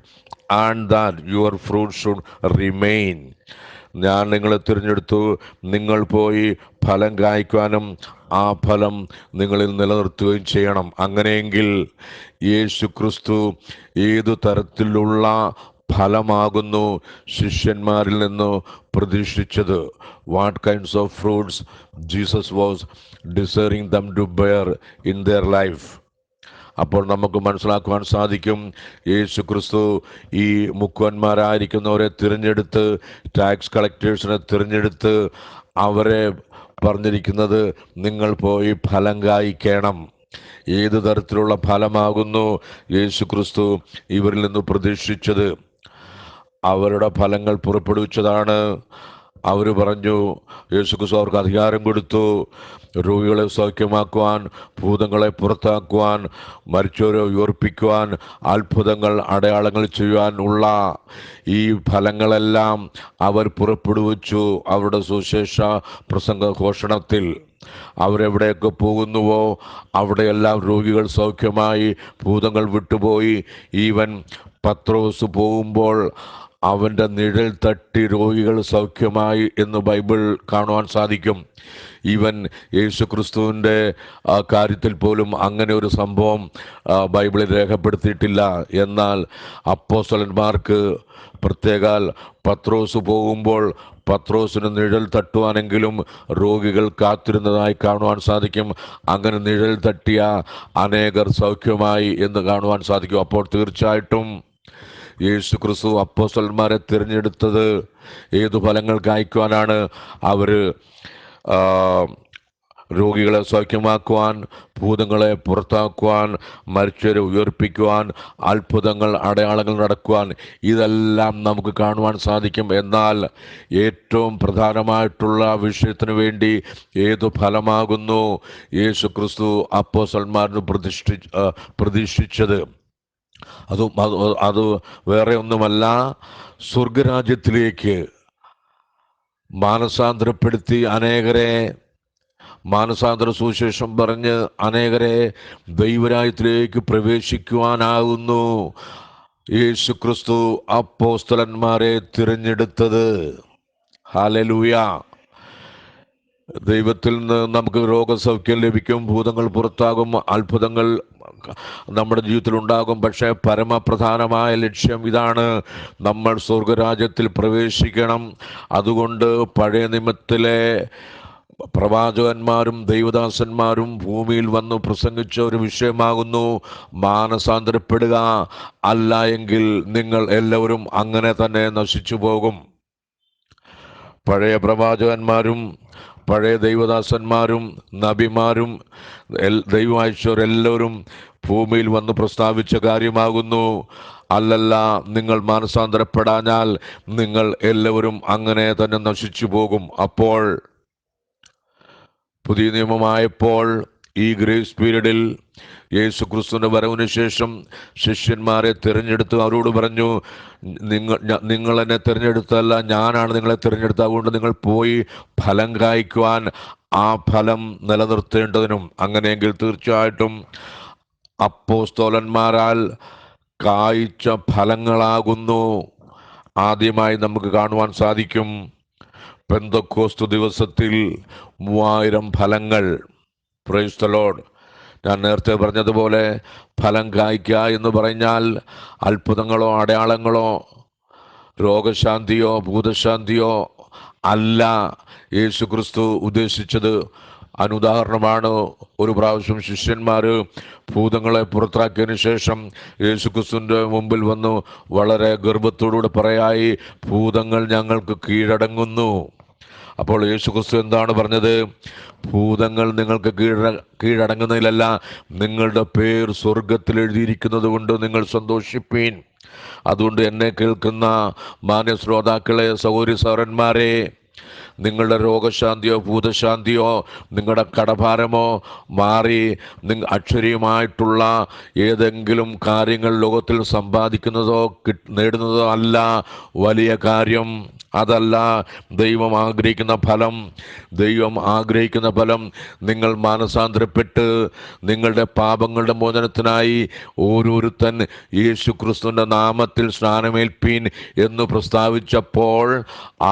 Speaker 1: and that your fruit should remain. ഞാൻ നിങ്ങളെ തിരഞ്ഞെടുത്തു, നിങ്ങൾ പോയി ഫലം കായ്ക്കുവാനും ആ ഫലം നിങ്ങളിൽ നിലനിർത്തുകയും ചെയ്യണം. അങ്ങനെയെങ്കിൽ യേശു ക്രിസ്തു ഏതു തരത്തിലുള്ള ഫലമാകുന്നു ശിഷ്യന്മാരിൽ നിന്ന് പ്രതീക്ഷിച്ചത്? What kinds of fruits Jesus was desiring them to bear in their life. അപ്പോൾ നമുക്ക് മനസ്സിലാക്കുവാൻ സാധിക്കും, യേശു ക്രിസ്തു ഈ മുക്കുവന്മാരായിരിക്കുന്നവരെ തിരഞ്ഞെടുത്ത്, ടാക്സ് കളക്ടേഴ്സിനെ തിരഞ്ഞെടുത്ത് അവരെ പറഞ്ഞിരിക്കുന്നത്, നിങ്ങൾ പോയി ഫലം കായ്ക്കണം. ഏത് തരത്തിലുള്ള ഫലമാകുന്നു യേശു ക്രിസ്തു ഇവരിൽ നിന്ന് പ്രതീക്ഷിച്ചത്? അവരുടെ ഫലങ്ങൾ പുറപ്പെടുവിച്ചതാണ് അവർ പറഞ്ഞു, യേശുക്രിസ്തു അവർക്ക് അധികാരം കൊടുത്തു രോഗികളെ സൗഖ്യമാക്കുവാൻ, ഭൂതങ്ങളെ പുറത്താക്കുവാൻ, മരിച്ചവരെ ഉയർപ്പിക്കുവാൻ, അത്ഭുതങ്ങൾ അടയാളങ്ങൾ ചെയ്യുവാൻ ഉള്ള ഈ ഫലങ്ങളെല്ലാം അവർ പുറപ്പെടുവിച്ചു അവരുടെ സുവിശേഷ പ്രസംഗ ഘോഷണത്തിൽ. അവരെവിടെയൊക്കെ പോകുന്നുവോ അവിടെയെല്ലാം രോഗികൾ സൗഖ്യമായി, ഭൂതങ്ങൾ വിട്ടുപോയി. ഈവൻ പത്രോസ് പോകുമ്പോൾ അവൻ്റെ നിഴൽ തട്ടി രോഗികൾ സൗഖ്യമായി എന്ന് ബൈബിൾ കാണുവാൻ സാധിക്കും. ഈവൻ യേശുക്രിസ്തുവിൻ്റെ കാര്യത്തിൽ പോലും അങ്ങനെ ഒരു സംഭവം ബൈബിളിൽ രേഖപ്പെടുത്തിയിട്ടില്ല. എന്നാൽ അപ്പോസ്തലന്മാർക്ക് പ്രത്യേകാൽ പത്രോസ് പോകുമ്പോൾ പത്രോസിന് നിഴൽ തട്ടുവാനെങ്കിലും രോഗികൾ കാത്തിരുന്നതായി കാണുവാൻ സാധിക്കും. അങ്ങനെ നിഴൽ തട്ടിയ അനേകർ സൗഖ്യമായി എന്ന് കാണുവാൻ സാധിക്കും. അപ്പോൾ തീർച്ചയായിട്ടും യേശുക്രിസ്തു അപ്പോസ്തലന്മാരെ തിരഞ്ഞെടുത്തത് ഏതു ഫലങ്ങൾക്ക് അയക്കുവാനാണ്? അവർ രോഗികളെ സൗഖ്യമാക്കുവാൻ, ഭൂതങ്ങളെ പുറത്താക്കുവാൻ, മരിച്ചവരെ ഉയർപ്പിക്കുവാൻ, അത്ഭുതങ്ങൾ അടയാളങ്ങൾ നടക്കുവാൻ, ഇതെല്ലാം നമുക്ക് കാണുവാൻ സാധിക്കും. എന്നാൽ ഏറ്റവും പ്രധാനമായിട്ടുള്ള വിഷയത്തിന് വേണ്ടി ഏതു ഫലമാകുന്നു യേശുക്രിസ്തു അപ്പോസ്തലന്മാരിന് പ്രതീക്ഷിച്ചത്? അത് വേറെ ഒന്നുമല്ല, സ്വർഗരാജ്യത്തിലേക്ക് മാനസാന്തരപ്പെടുത്തി അനേകരെ, മാനസാന്തര സുവിശേഷം പറഞ്ഞ് അനേകരെ ദൈവരാജ്യത്തിലേക്ക് പ്രവേശിക്കുവാനാകുന്നു യേശുക്രിസ്തു അപ്പോസ്തലന്മാരെ തിരഞ്ഞെടുത്തത്. ഹല്ലേലൂയ. ദൈവത്തിൽ നിന്ന് നമുക്ക് രോഗസൗഖ്യം ലഭിക്കും, ഭൂതങ്ങൾ പുറത്താകും, അത്ഭുതങ്ങൾ നമ്മുടെ ജീവിതത്തിൽ ഉണ്ടാകും. പക്ഷേ പരമപ്രധാനമായ ലക്ഷ്യം ഇതാണ്: നമ്മൾ സ്വർഗരാജ്യത്തിൽ പ്രവേശിക്കണം. അതുകൊണ്ട് പഴയ നിയമത്തിലെ പ്രവാചകന്മാരും ദൈവദാസന്മാരും ഭൂമിയിൽ വന്ന് പ്രസംഗിച്ച ഒരു വിഷയമാകുന്നു മാനസാന്തരപ്പെടുക. അല്ല എങ്കിൽ നിങ്ങൾ എല്ലാവരും അങ്ങനെ തന്നെ നശിച്ചു പോകും. പഴയ പ്രവാചകന്മാരും പഴയ ദൈവദാസന്മാരും നബിമാരും ദൈവം അയച്ചവരെല്ലാവരും ഭൂമിയിൽ വന്ന് പ്രസ്താവിച്ച കാര്യമാകുന്നു, അല്ലല്ല, നിങ്ങൾ മാനസാന്തരപ്പെടാഞ്ഞാൽ നിങ്ങൾ എല്ലാവരും അങ്ങനെ തന്നെ നശിച്ചു പോകും. അപ്പോൾ പുതിയ നിയമമായപ്പോൾ ഈ ഗ്രേസ് പീരീഡിൽ യേശുക്രിസ്തുവിൻ്റെ വരവിന് ശേഷം ശിഷ്യന്മാരെ തിരഞ്ഞെടുത്ത് അവരോട് പറഞ്ഞു, നിങ്ങൾ എന്നെ തിരഞ്ഞെടുത്തല്ല, ഞാനാണ് നിങ്ങളെ തിരഞ്ഞെടുത്തത്. അതുകൊണ്ട് നിങ്ങൾ പോയി ഫലം കായ്ക്കുവാൻ, ആ ഫലം നിലനിർത്തേണ്ടതിനും. അങ്ങനെയെങ്കിൽ തീർച്ചയായിട്ടും അപ്പോസ്തലന്മാരാൽ കായ്ച്ച ഫലങ്ങളാകുന്നു ആദ്യമായി നമുക്ക് കാണുവാൻ സാധിക്കും. പെന്തക്കോസ്തു ദിവസത്തിൽ 3000 ഫലങ്ങൾ. Price the Lord. ഞാൻ നേരത്തെ പറഞ്ഞതുപോലെ ഫലം കായ്ക്കുക എന്ന് പറഞ്ഞാൽ അത്ഭുതങ്ങളോ അടയാളങ്ങളോ രോഗശാന്തിയോ ഭൂതശാന്തിയോ അല്ല യേശുക്രിസ്തു ഉദ്ദേശിച്ചത്. അനുദാഹരണമാണ്, ഒരു പ്രാവശ്യം ശിഷ്യന്മാർ ഭൂതങ്ങളെ പുറത്താക്കിയതിന് ശേഷം യേശുക്രിസ്തുവിൻ്റെ മുമ്പിൽ വന്നു വളരെ ഗർവത്തോടുകൂടെ പറയായി, ഭൂതങ്ങൾ ഞങ്ങൾക്ക് കീഴടങ്ങുന്നു. അപ്പോൾ യേശുക്രിസ്തു എന്താണ് പറഞ്ഞത്? ഭൂതങ്ങൾ നിങ്ങൾക്ക് കീഴടങ്ങുന്നതിലല്ല, നിങ്ങളുടെ പേർ സ്വർഗത്തിൽ എഴുതിയിരിക്കുന്നത് കൊണ്ട് നിങ്ങൾ സന്തോഷിപ്പീൻ. അതുകൊണ്ട് എന്നെ കേൾക്കുന്ന മാന്യ ശ്രോതാക്കളെ, സഹോദരി സഹോദരന്മാരെ, നിങ്ങളുടെ രോഗശാന്തിയോ ഭൂതശാന്തിയോ നിങ്ങളുടെ കടഭാരമോ മാറി അക്ഷരീയമായിട്ടുള്ള ഏതെങ്കിലും കാര്യങ്ങൾ ലോകത്തിൽ സമ്പാദിക്കുന്നതോ നേടുന്നതോ അല്ല വലിയ കാര്യം. അതല്ല ദൈവം ആഗ്രഹിക്കുന്ന ഫലം. ദൈവം ആഗ്രഹിക്കുന്ന ഫലം നിങ്ങൾ മാനസാന്തരപ്പെട്ട് നിങ്ങളുടെ പാപങ്ങളുടെ മോചനത്തിനായി ഓരോരുത്തൻ യേശുക്രിസ്തുവിൻ്റെ നാമത്തിൽ സ്നാനമേൽപ്പീൻ എന്ന് പ്രസ്താവിച്ചപ്പോൾ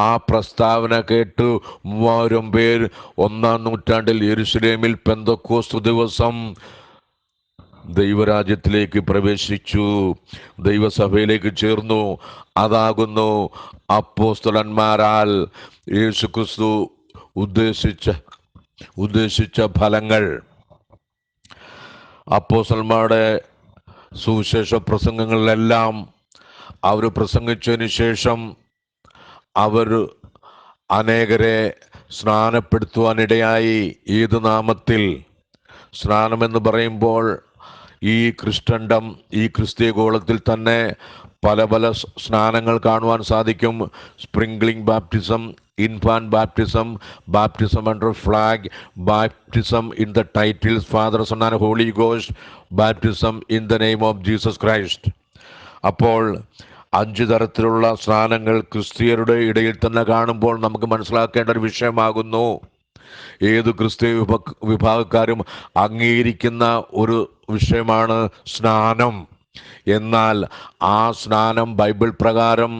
Speaker 1: ആ പ്രസ്താവന കേട്ട് 3000 പേർ 1-ാം നൂറ്റാണ്ടിൽ യെരുശലേമിൽ പെന്തക്കോസ്തു ദിവസം ദൈവരാജ്യത്തിലേക്ക് പ്രവേശിച്ചു, ദൈവസഭയിലേക്ക് ചേർന്നു. അതാകുന്നു അപ്പോസ്തലന്മാരാൽ യേശുക്രിസ്തു ഉദ്ദേശിച്ച ഫലങ്ങൾ. അപ്പോസ്തലന്മാരുടെ സുവിശേഷ പ്രസംഗങ്ങളിലെല്ലാം അവർ പ്രസംഗിച്ചതിന് ശേഷം അവർ അനേകരെ സ്നാനപ്പെടുത്തുവാനിടയായി. ഏത് നാമത്തിൽ? സ്നാനമെന്ന് പറയുമ്പോൾ ഈ ക്രിസ്ത്യൻഡം, ഈ ക്രിസ്തീയ ഗോളത്തിൽ തന്നെ പല പല സ്നാനങ്ങൾ കാണുവാൻ സാധിക്കും. Sprinkling baptism, infant baptism, baptism under flag, baptism in the titles father, son and holy ghost, baptism in the name of Jesus Christ. അപ്പോൾ 5 തരത്തിലുള്ള സ്നാനങ്ങൾ ക്രിസ്ത്യരുടെ ഇടയിൽ തന്നെ കാണുമ്പോൾ നമുക്ക് മനസ്സിലാക്കേണ്ട ഒരു വിഷയമാകുന്നു. ഏത് ക്രിസ്തീയ വിഭാഗക്കാരും അംഗീകരിക്കുന്ന ഒരു വിഷയമാണ് സ്നാനം. എന്നാൽ ആ സ്നാനം ബൈബിൾ പ്രകാരം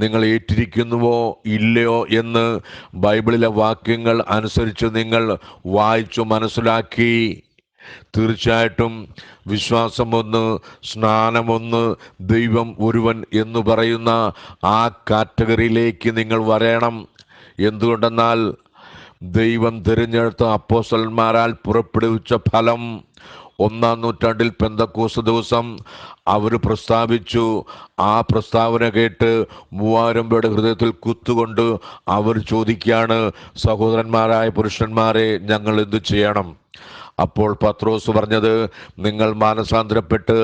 Speaker 1: നിങ്ങൾ ഏറ്റിരിക്കുന്നുവോ ഇല്ലയോ എന്ന് ബൈബിളിലെ വാക്യങ്ങൾ അനുസരിച്ച് നിങ്ങൾ വായിച്ചു മനസ്സിലാക്കി തീർച്ചയായിട്ടും വിശ്വാസം ഒന്ന്, സ്നാനമൊന്ന്, ദൈവം ഒരുവൻ എന്ന് പറയുന്ന ആ കാറ്റഗറിയിലേക്ക് നിങ്ങൾ വരണം. എന്തുകൊണ്ടെന്നാൽ ദൈവം തിരഞ്ഞെടുത്ത അപ്പോസ്തലന്മാരാൽ പുറപ്പെടുവിച്ച ഫലം 1-ാം നൂറ്റാണ്ടിൽ പെന്തക്കോസ്ത് ദിവസം അവർ പ്രസ്താവിച്ചു. ആ പ്രസ്താവന കേട്ട് 3000 പേരുടെ ഹൃദയത്തിൽ കുത്തുകൊണ്ട് അവർ ചോദിക്കുകയാണ്, സഹോദരന്മാരായ പുരുഷന്മാരെ, ഞങ്ങൾ എന്തു ചെയ്യണം? അപ്പോൾ പത്രോസ് പറഞ്ഞത്, നിങ്ങൾ മാനസാന്തരപ്പെട്ട്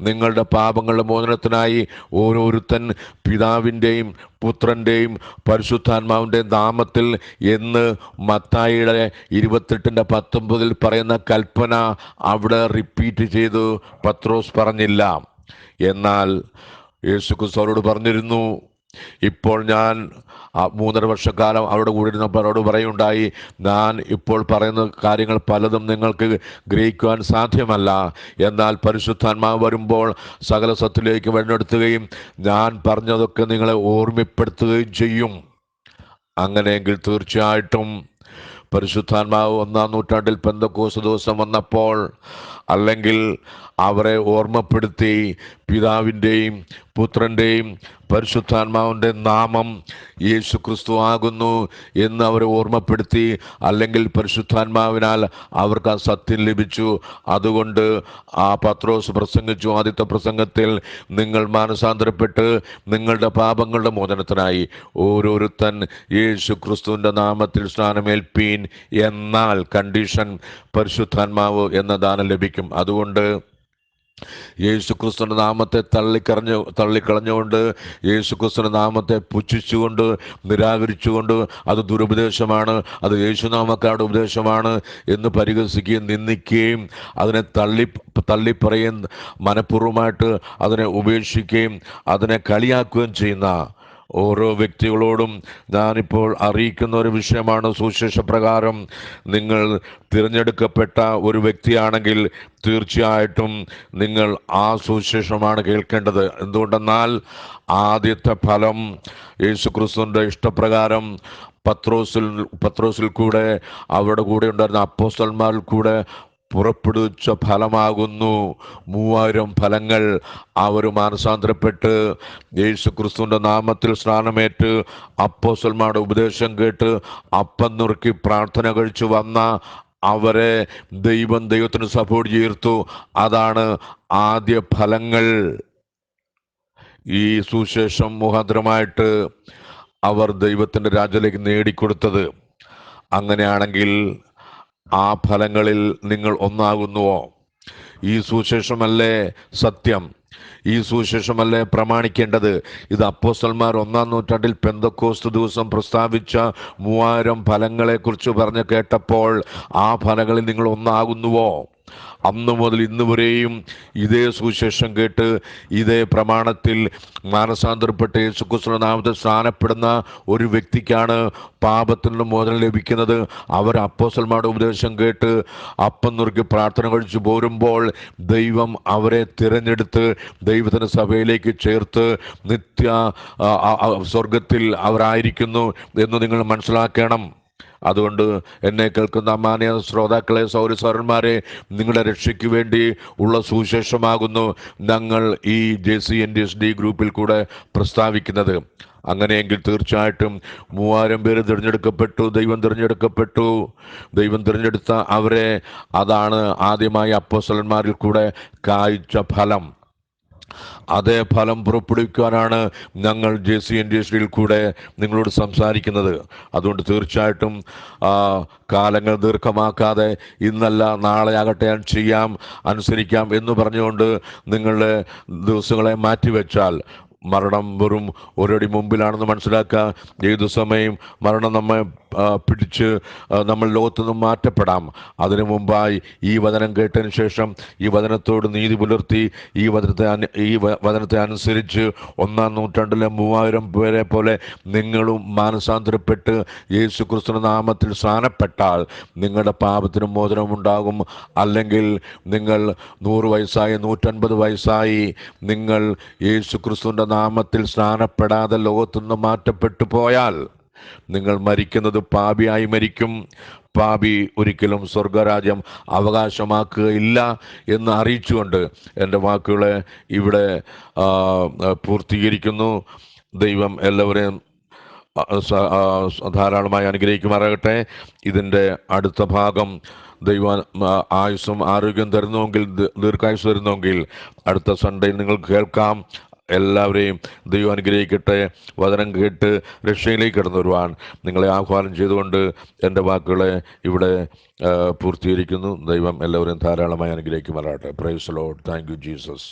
Speaker 1: നിങ്ങളുടെ പാപങ്ങളുടെ മോചനത്തിനായി ഓരോരുത്തൻ പിതാവിൻ്റെയും പുത്രൻ്റെയും പരിശുദ്ധാത്മാവിൻ്റെയും നാമത്തിൽ എന്ന് മത്തായിയുടെ 28:19 പറയുന്ന കൽപ്പന അവിടെ റിപ്പീറ്റ് ചെയ്തു പത്രോസ് പറഞ്ഞില്ല. എന്നാൽ യേശുക്രിസ്തു അവരോട് പറഞ്ഞിരുന്നു, ഇപ്പോൾ ഞാൻ 3.5 വർഷക്കാലം അവിടെ കൂടി ഇരുന്നപ്പോൾ അവരോട് പറയുണ്ടായി, ഞാൻ ഇപ്പോൾ പറയുന്ന കാര്യങ്ങൾ പലതും നിങ്ങൾക്ക് ഗ്രഹിക്കുവാൻ സാധ്യമല്ല. എന്നാൽ പരിശുദ്ധാത്മാവ് വരുമ്പോൾ സകല സത്യത്തിലേക്ക് വഴിനടത്തുകയും ഞാൻ പറഞ്ഞതൊക്കെ നിങ്ങളെ ഓർമ്മപ്പെടുത്തുകയും ചെയ്യും. അങ്ങനെയെങ്കിൽ തീർച്ചയായിട്ടും പരിശുദ്ധാത്മാവ് 1-ാം നൂറ്റാണ്ടിൽ പെന്തക്കോസ്ത് ദിവസം വന്നപ്പോൾ, അല്ലെങ്കിൽ അവരെ ഓർമ്മപ്പെടുത്തി പിതാവിൻ്റെയും പുത്രൻ്റെയും പരിശുദ്ധാത്മാവിൻ്റെ നാമം യേശു ക്രിസ്തു ആകുന്നു എന്ന് അവരെ ഓർമ്മപ്പെടുത്തി. അല്ലെങ്കിൽ പരിശുദ്ധാത്മാവിനാൽ അവർക്ക് ആ സത്യം ലഭിച്ചു. അതുകൊണ്ട് ആ പത്രോസ് പ്രസംഗിച്ചു ആദ്യത്തെ പ്രസംഗത്തിൽ, നിങ്ങൾ മാനസാന്തരപ്പെട്ട് നിങ്ങളുടെ പാപങ്ങളുടെ മോചനത്തിനായി ഓരോരുത്തൻ യേശു ക്രിസ്തുവിൻ്റെ നാമത്തിൽ സ്നാനമേൽപ്പീൻ, എന്നാൽ കണ്ടീഷൻ പരിശുദ്ധാത്മാവ് എന്ന ദാനം ലഭിക്കും. അതുകൊണ്ട് യേശുക്രിസ്തുവിൻ്റെ നാമത്തെ തള്ളിക്കളഞ്ഞുകൊണ്ട്, യേശുക്രിസ്തുവിൻ്റെ നാമത്തെ പുച്ഛിച്ചുകൊണ്ട്, നിരാകരിച്ചുകൊണ്ട്, അത് ദുരുപദേശമാണ്, അത് യേശുനാമക്കാരുടെ ഉപദേശമാണ് എന്ന് പരിഹസിക്കുകയും നിന്ദിക്കുകയും അതിനെ തള്ളിപ്പറയുകയും മനഃപൂർവ്വമായിട്ട് അതിനെ ഉപേക്ഷിക്കുകയും അതിനെ കളിയാക്കുകയും ചെയ്യുന്ന ഓരോ വ്യക്തികളോടും ഞാനിപ്പോൾ അറിയിക്കുന്ന ഒരു വിഷയമാണ്. സുവിശേഷപ്രകാരം നിങ്ങൾ തിരഞ്ഞെടുക്കപ്പെട്ട ഒരു വ്യക്തിയാണെങ്കിൽ തീർച്ചയായിട്ടും നിങ്ങൾ ആ സുവിശേഷമാണ് കേൾക്കേണ്ടത്. എന്തുകൊണ്ടെന്നാൽ ആദ്യത്തെ ഫലം യേശുക്രിസ്തുവിൻ്റെ ഇഷ്ടപ്രകാരം പത്രോസിൽ കൂടെ അവരുടെ കൂടെ ഉണ്ടായിരുന്ന അപ്പോസ്തലന്മാരിൽ കൂടെ പുറപ്പെടുവിച്ച ഫലമാകുന്നു. 3000 ഫലങ്ങൾ. അവർ മാനസാന്തരപ്പെട്ട് യേശുക്രിസ്തുവിൻ്റെ നാമത്തിൽ സ്നാനമേറ്റ് അപ്പോസ്തലന്മാരുടെ ഉപദേശം കേട്ട് അപ്പം നുറുക്കി പ്രാർത്ഥന കഴിച്ചു വന്ന അവരെ ദൈവത്തിന് സപ്പോർട്ട് ചേർത്തു. അതാണ് ആദ്യ ഫലങ്ങൾ. ഈ സുവിശേഷം മുഖാന്തരമായിട്ട് അവർ ദൈവത്തിൻ്റെ രാജ്യത്തിലേക്ക് നേടിക്കൊടുത്തത്. അങ്ങനെയാണെങ്കിൽ ആ ഫലങ്ങളിൽ നിങ്ങൾ ഒന്നാകുന്നുവോ? ഈ സുവിശേഷമല്ലേ സത്യം? ഈ സുവിശേഷമല്ലേ പ്രമാണിക്കേണ്ടത്? ഇത് അപ്പോസ്തലന്മാർ 1-ാം നൂറ്റാണ്ടിൽ പെന്തക്കോസ്ത് ദിവസം പ്രസ്താവിച്ച 3000 ഫലങ്ങളെക്കുറിച്ച് പറഞ്ഞ് കേട്ടപ്പോൾ ആ ഫലങ്ങളിൽ നിങ്ങൾ ഒന്നാകുന്നുവോ? അന്ന് മുതൽ ഇന്ന് വരെയും ഇതേ സുവിശേഷം കേട്ട് ഇതേ പ്രമാണത്തിൽ മാനസാന്തരപ്പെട്ട് യേശുക്രിസ്തുവിന്റെ നാമത്തിൽ സ്നാനപ്പെടുന്ന ഒരു വ്യക്തിക്കാണ് പാപത്തിന് മോചനം ലഭിക്കുന്നത്. അവർ അപ്പോസ്തലന്മാരുടെ ഉപദേശം കേട്ട് അപ്പം നുറുക്കി പ്രാർത്ഥന കഴിച്ചു പോരുമ്പോൾ ദൈവം അവരെ തിരഞ്ഞെടുത്ത് ദൈവത്തിൻ്റെ സഭയിലേക്ക് ചേർത്ത് നിത്യ സ്വർഗത്തിൽ അവരായിരിക്കുന്നു എന്ന് നിങ്ങൾ മനസ്സിലാക്കണം. അതുകൊണ്ട് എന്നെ കേൾക്കുന്ന മാന്യ ശ്രോതാക്കളെ, സൗരന്മാരെ, നിങ്ങളുടെ രക്ഷയ്ക്ക് വേണ്ടി ഉള്ള സുവിശേഷമാകുന്നു ഞങ്ങൾ ഈ JCNDSD ഗ്രൂപ്പിൽ കൂടെ പ്രസ്താവിക്കുന്നത്. അങ്ങനെയെങ്കിൽ തീർച്ചയായിട്ടും 3000 പേര് തിരഞ്ഞെടുക്കപ്പെട്ടു. ദൈവം തിരഞ്ഞെടുത്ത അവരെ, അതാണ് ആദ്യമായി അപ്പോസ്തലന്മാരിൽ കൂടെ കായ്ച്ച ഫലം. അതേ ഫലം പുറപ്പെടുവിക്കാനാണ് ഞങ്ങൾ JCNDSD കൂടെ നിങ്ങളോട് സംസാരിക്കുന്നത്. അതുകൊണ്ട് തീർച്ചയായിട്ടും കാലങ്ങൾ ദീർഘമാക്കാതെ ഇന്നല്ല നാളെ ആകട്ടെ ഞാൻ ചെയ്യാം, അനുസരിക്കാം എന്ന് പറഞ്ഞുകൊണ്ട് നിങ്ങളുടെ ദിവസങ്ങളെ മാറ്റിവെച്ചാൽ മരണം വെറും ഒരടി മുമ്പിലാണെന്ന് മനസ്സിലാക്കുക. ഏതു സമയം മരണം നമ്മെ പിടിച്ച് നമ്മൾ ലോകത്തുനിന്ന് മാറ്റപ്പെടാം. അതിനു മുമ്പായി ഈ വചനം കേട്ടതിന് ശേഷം ഈ വചനത്തോട് നീതി പുലർത്തി ഈ വചനത്തെ അനുസരിച്ച് 1-ാം നൂറ്റാണ്ടിലെ 3000 പേരെ പോലെ നിങ്ങളും മാനസാന്തരപ്പെട്ട് യേശു ക്രിസ്തുവിന്റെ നാമത്തിൽ സ്നാനപ്പെട്ടാൽ നിങ്ങളുടെ പാപത്തിന് മോചനമുണ്ടാകും. അല്ലെങ്കിൽ നിങ്ങൾ 100 വയസ്സായി 150 വയസ്സായി നിങ്ങൾ യേശു ക്രിസ്തുവിന്റെ നാമത്തിൽ സ്നാനപ്പെടാതെ ലോകത്തുനിന്ന് മാറ്റപ്പെട്ടു പോയാൽ നിങ്ങൾ മരിക്കുന്നത് പാപിയായി മരിക്കും. പാപി ഒരിക്കലും സ്വർഗരാജ്യം അവകാശമാക്കുകയില്ല എന്ന് അറിയിച്ചുകൊണ്ട് എൻ്റെ വാക്കുകളെ ഇവിടെ പൂർത്തീകരിക്കുന്നു. ദൈവം എല്ലാവരെയും ധാരാളമായി അനുഗ്രഹിക്കുമാറാകട്ടെ. ഇതിൻ്റെ അടുത്ത ഭാഗം ദൈവം ആയുസ്സും ആരോഗ്യം തരുന്നുവെങ്കിൽ, ദീർഘായുസ് തരുന്നുവെങ്കിൽ അടുത്ത സൺഡേയിൽ നിങ്ങൾക്ക് കേൾക്കാം. എല്ലാവരെയും ദൈവം അനുഗ്രഹിക്കട്ടെ. വചനം കേട്ട് രക്ഷയിലേക്ക് കടന്നു വരുവാൻ നിങ്ങളെ ആഹ്വാനം ചെയ്തുകൊണ്ട് എൻ്റെ വാക്കുകളെ ഇവിടെ പൂർത്തീകരിക്കുന്നു. ദൈവം എല്ലാവരെയും ധാരാളമായി അനുഗ്രഹിക്കുമാറാകട്ടെ. Price the Lord. Thank you Jesus.